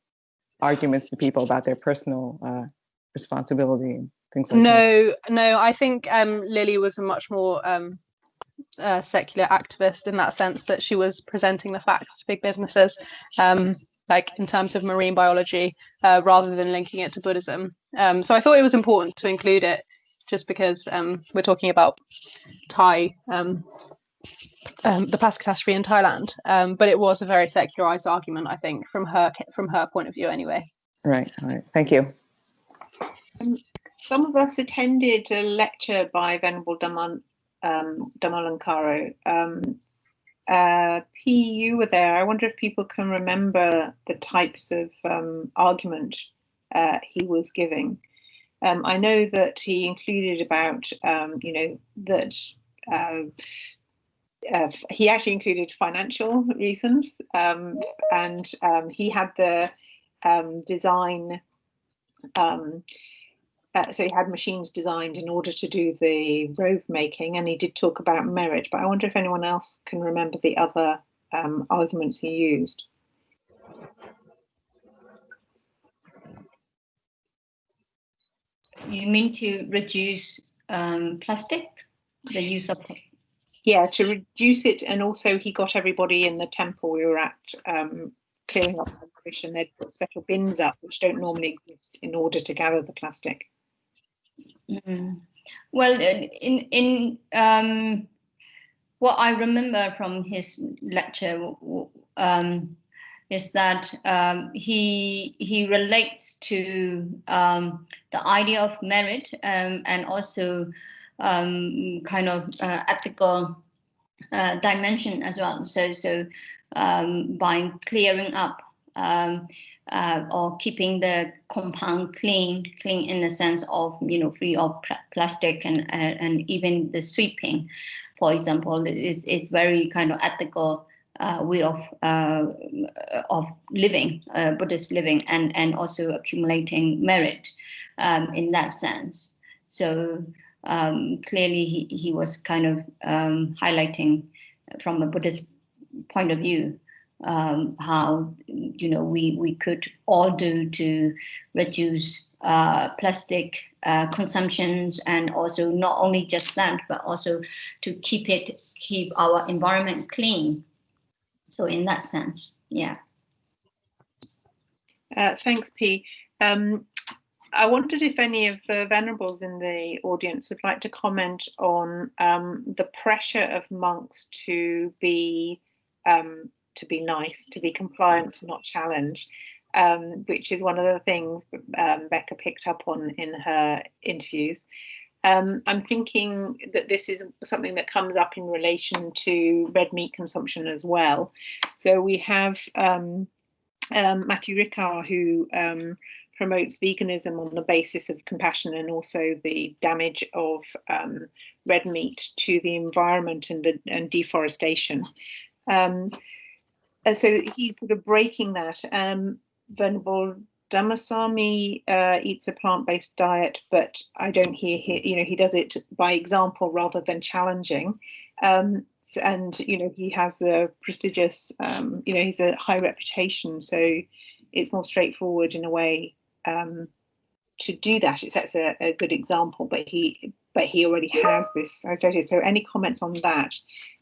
arguments to people about their personal responsibility and things like that? No, I think Lily was a much more secular activist in that sense, that she was presenting the facts to big businesses. like in terms of marine biology, rather than linking it to Buddhism. So I thought it was important to include it, just because we're talking about Thai, the plastic catastrophe in Thailand. But it was a very secularized argument, I think, from her point of view, anyway. Right. All right. Thank you. Some of us attended a lecture by Venerable Dhamalankaro. P, you were there. I wonder if people can remember the types of argument he was giving. I know that he included about, that he actually included financial reasons, and he had the design. So he had machines designed in order to do the rove making, and he did talk about merit, but I wonder if anyone else can remember the other arguments he used. You mean to reduce plastic, the use of? Yeah, to reduce it, and also he got everybody in the temple we were at clearing up the rubbish, and they'd put special bins up which don't normally exist in order to gather the plastic. Mm. Well, in what I remember from his lecture is that he relates to the idea of merit and also kind of ethical dimension as well. So by clearing up or keeping the compound clean in the sense of, free of plastic and even the sweeping, for example, is very kind of ethical way of living, Buddhist living, and also accumulating merit in that sense. So clearly he was kind of highlighting from a Buddhist point of view how we could all do to reduce plastic consumptions, and also not only just that, but also to keep our environment clean. So in that sense, yeah. Thanks, P. I wondered if any of the venerables in the audience would like to comment on the pressure of monks to be nice, to be compliant, to not challenge, which is one of the things Becca picked up on in her interviews. I'm thinking that this is something that comes up in relation to red meat consumption as well. So we have Matthew Ricard, who promotes veganism on the basis of compassion and also the damage of red meat to the environment and deforestation. So he's sort of breaking that. Venerable Dhammasami eats a plant-based diet, but I don't hear he does it by example rather than challenging. And he has a prestigious, he's a high reputation, so it's more straightforward in a way to do that. It sets a good example, but he already has this associated. So any comments on that?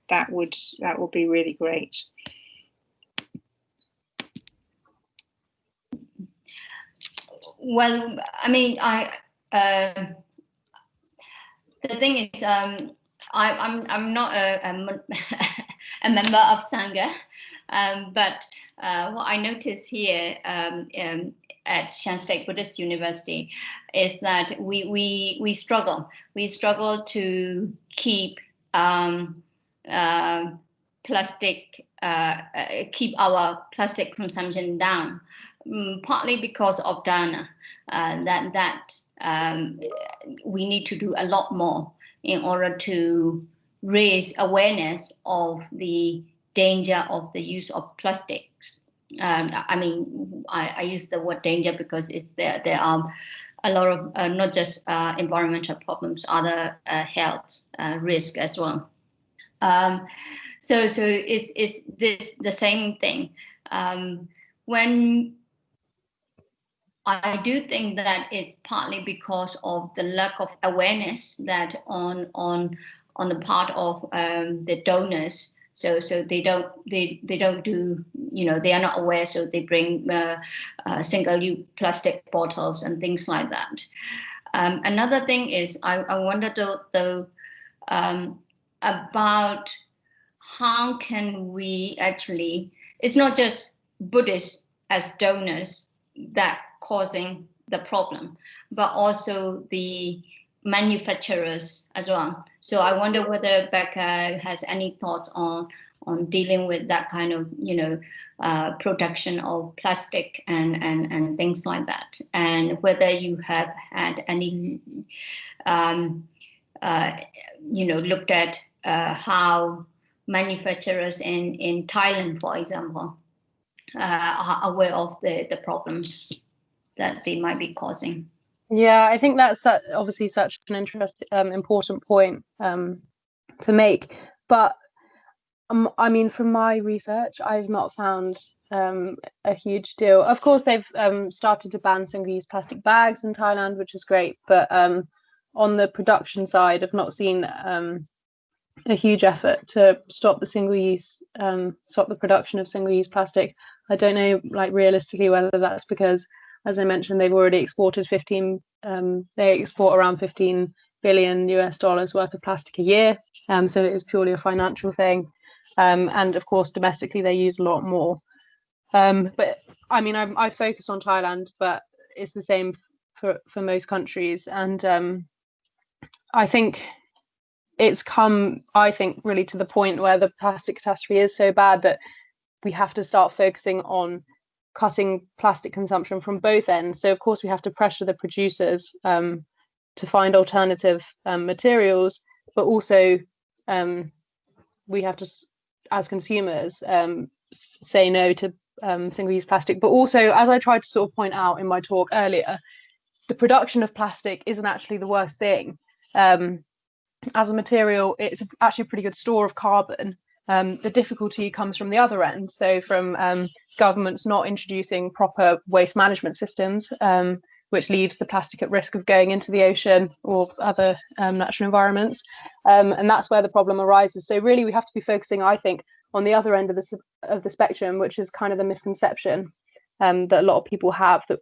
That would be really great. Well, I mean, the thing is, I'm not a member of Sangha, but what I notice here at Shan State Buddhist University is that we struggle to keep keep our plastic consumption down, partly because of dana, that we need to do a lot more in order to raise awareness of the danger of the use of plastics. I mean, I use the word danger because there are a lot of not just environmental problems, other health risk as well. So it's the same thing. When I do think that it's partly because of the lack of awareness that on the part of the donors So they don't do, they are not aware, so they bring single-use plastic bottles and things like that. Another thing is I wonder though about how can we actually, it's not just Buddhists as donors that causing the problem, but also the manufacturers as well. So I wonder whether Becca has any thoughts on dealing with that kind of, production of plastic and things like that, and whether you have had any, looked at how manufacturers in Thailand, for example, are aware of the problems that they might be causing. Yeah, I think that's obviously such an interesting, important point to make. But I mean, from my research, I've not found a huge deal. Of course, they've started to ban single-use plastic bags in Thailand, which is great. But on the production side, I've not seen a huge effort to stop the production of single-use plastic. I don't know, like, realistically, whether that's because, as I mentioned, they've already exported they export around $15 billion worth of plastic a year. So it is purely a financial thing. And of course, domestically, they use a lot more. But I mean, I focus on Thailand, but it's the same for most countries. And I think it's come, really to the point where the plastic catastrophe is so bad that we have to start focusing on cutting plastic consumption from both ends. So of course we have to pressure the producers to find alternative materials, but also we have to, as consumers, say no to single-use plastic. But also, as I tried to sort of point out in my talk earlier, the production of plastic isn't actually the worst thing. As a material, it's actually a pretty good store of carbon. The difficulty comes from the other end, so from governments not introducing proper waste management systems, which leaves the plastic at risk of going into the ocean or other natural environments. And that's where the problem arises. So really, we have to be focusing, I think, on the other end of the spectrum, which is kind of the misconception that a lot of people have, that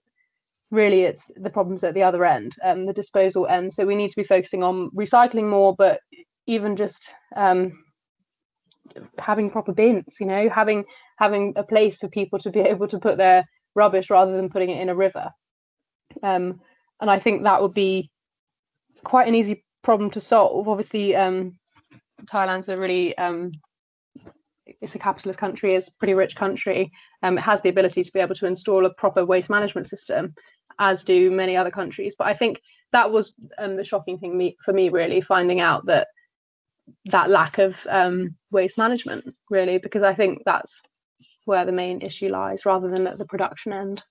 really it's the problems at the other end, the disposal end. So we need to be focusing on recycling more, but even just having proper bins, having a place for people to be able to put their rubbish rather than putting it in a river. And I think that would be quite an easy problem to solve. Obviously, Thailand's a really it's a capitalist country, it's a pretty rich country. It has the ability to be able to install a proper waste management system, as do many other countries. But I think that was the shocking thing for me, really, finding out that lack of waste management, really, because I think that's where the main issue lies, rather than at the production end.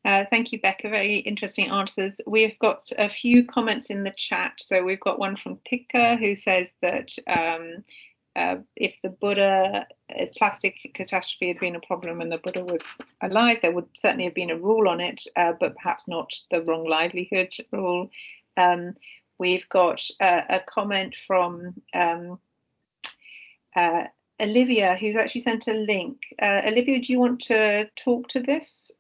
Thank you, Becca. Very interesting answers. We've got a few comments in the chat. So we've got one from Tika, who says that if the Buddha plastic catastrophe had been a problem and the Buddha was alive, there would certainly have been a rule on it, but perhaps not the wrong livelihood rule. We've got a comment from Olivia, who's actually sent a link. Olivia, do you want to talk to this?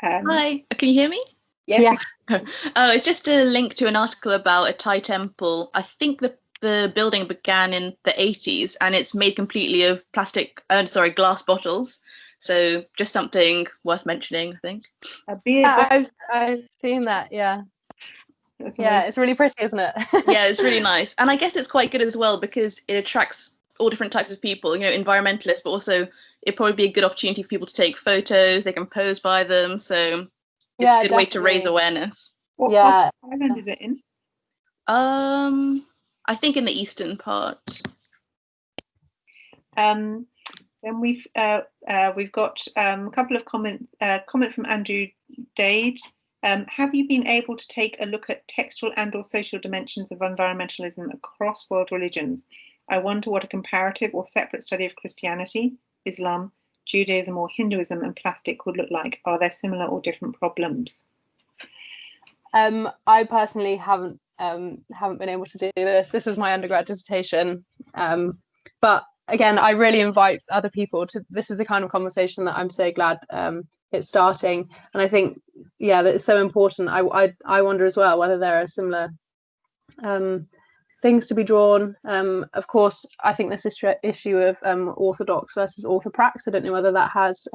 Hi, can you hear me? Yes. Yeah. Oh, it's just a link to an article about a Thai temple. I think the building began in the 80s and it's made completely of glass bottles. So just something worth mentioning, I think. I've seen that, yeah. Yeah, it's really pretty, isn't it? Yeah, it's really nice. And I guess it's quite good as well because it attracts all different types of people, environmentalists, but also it'd probably be a good opportunity for people to take photos, they can pose by them. So it's a good way to raise awareness. What part of Thailand is it in? I think in the eastern part. Then we've got a couple of comment from Andrew Dade. Have you been able to take a look at textual and/or social dimensions of environmentalism across world religions? I wonder what a comparative or separate study of Christianity, Islam, Judaism, or Hinduism and plastic would look like. Are there similar or different problems? I personally haven't been able to do this. This was my undergrad dissertation, but again, I really invite other people to. This is the kind of conversation that I'm so glad it's starting, and I think, yeah, that it's so important. I wonder as well whether there are similar things to be drawn. Of course, I think this issue of orthodox versus orthoprax. I don't know whether that has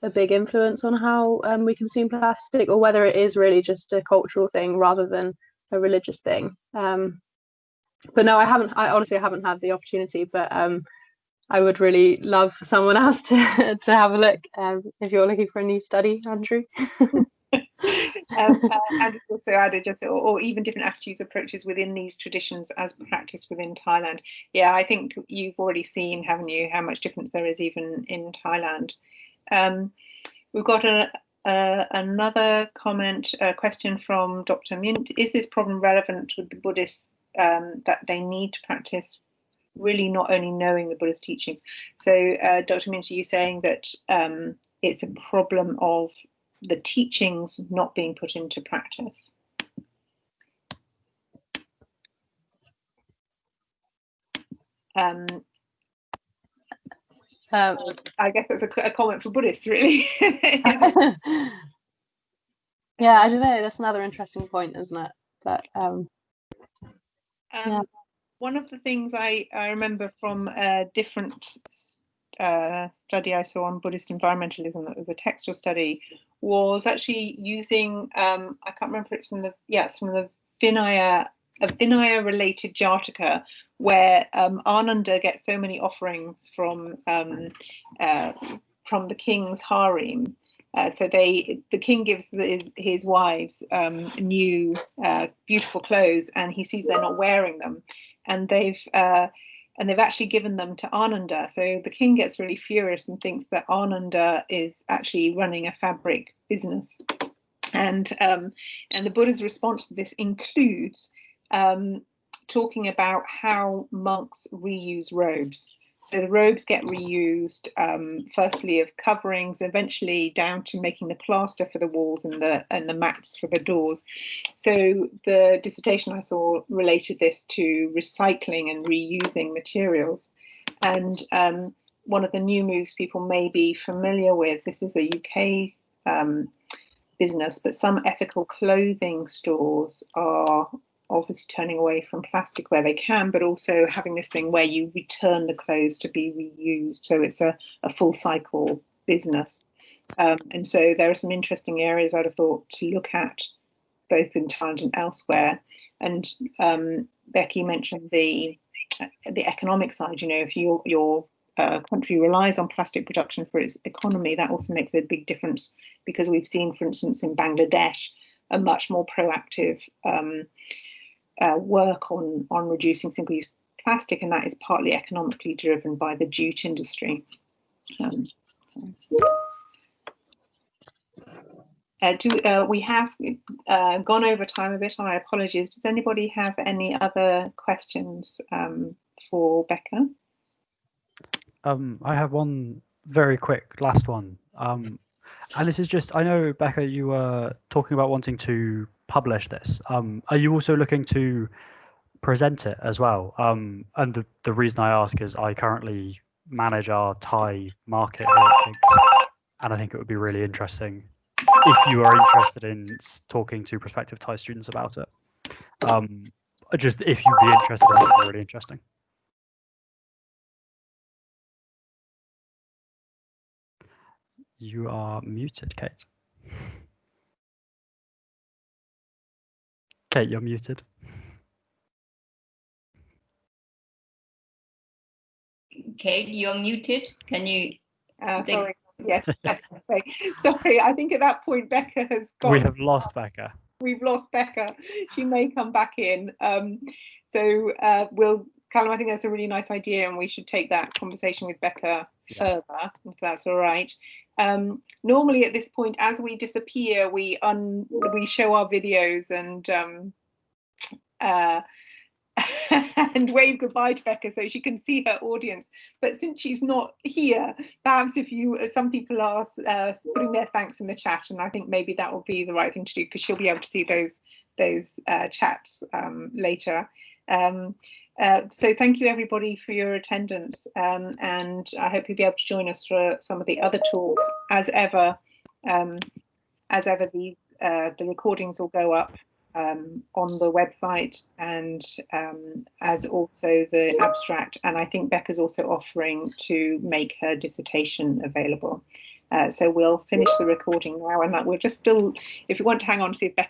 a big influence on how we consume plastic, or whether it is really just a cultural thing rather than a religious thing. But no, I honestly haven't had the opportunity, but I would really love someone else to have a look if you're looking for a new study, Andrew. And also added just, or even different attitudes, approaches within these traditions as practiced within Thailand. Yeah, I think you've already seen, haven't you, how much difference there is even in Thailand. We've got another question from Dr. Mint. Is this problem relevant with the Buddhists, that they need to practice really not only knowing the Buddhist teachings? So Dr. Mint, are you saying that it's a problem of the teachings not being put into practice? I guess that's a comment for Buddhists, really. Yeah, I don't know. That's another interesting point, isn't it? But yeah. One of the things I remember from a different study I saw on Buddhist environmentalism, that was a textual study, was actually using I can't remember if it's from the Vinaya, a Vinaya related Jataka, where Ananda gets so many offerings from the king's harem. So the king gives his wives new beautiful clothes, and he sees they're not wearing them, and they've actually given them to Ananda. So the king gets really furious and thinks that Ananda is actually running a fabric business. And the Buddha's response to this includes talking about how monks reuse robes. So the robes get reused, firstly of coverings, eventually down to making the plaster for the walls and the mats for the doors. So the dissertation I saw related this to recycling and reusing materials. And one of the new moves people may be familiar with, this is a UK business, but some ethical clothing stores are obviously turning away from plastic where they can, but also having this thing where you return the clothes to be reused. So it's a full cycle business. And so there are some interesting areas I'd have thought to look at, both in Thailand and elsewhere. And Becky mentioned the economic side. You know, if your country relies on plastic production for its economy, that also makes a big difference, because we've seen, for instance, in Bangladesh, a much more proactive work on reducing single-use plastic, and that is partly economically driven by the jute industry. We have gone over time a bit. My apologies. Does anybody have any other questions for Becca? I have one very quick last one. And this is just, I know, Becca, you were talking about wanting to publish this. Are you also looking to present it as well? And the reason I ask is I currently manage our Thai market here at King's, and I think it would be really interesting if you are interested in talking to prospective Thai students about it. Just if you'd be interested, I think it would be really interesting. You are muted, Kate. Kate, you're muted. Kate, you're muted. Can you? Sorry. Yes. Sorry. I think at that point Becca has gone. We have lost Becca. We've lost Becca. She may come back in. Callum, I think that's a really nice idea, and we should take that conversation with Becca further, if that's all right. Normally at this point, as we disappear, we show our videos, and and wave goodbye to Becca so she can see her audience. But since she's not here, perhaps if you, some people are putting their thanks in the chat, and I think maybe that will be the right thing to do, because she'll be able to see those chats later. So thank you everybody for your attendance, and I hope you'll be able to join us for some of the other talks. As ever, the recordings will go up on the website, and as also the abstract, and I think Becca's also offering to make her dissertation available. So we'll finish the recording now, and that we're just still, if you want to hang on to see if Becca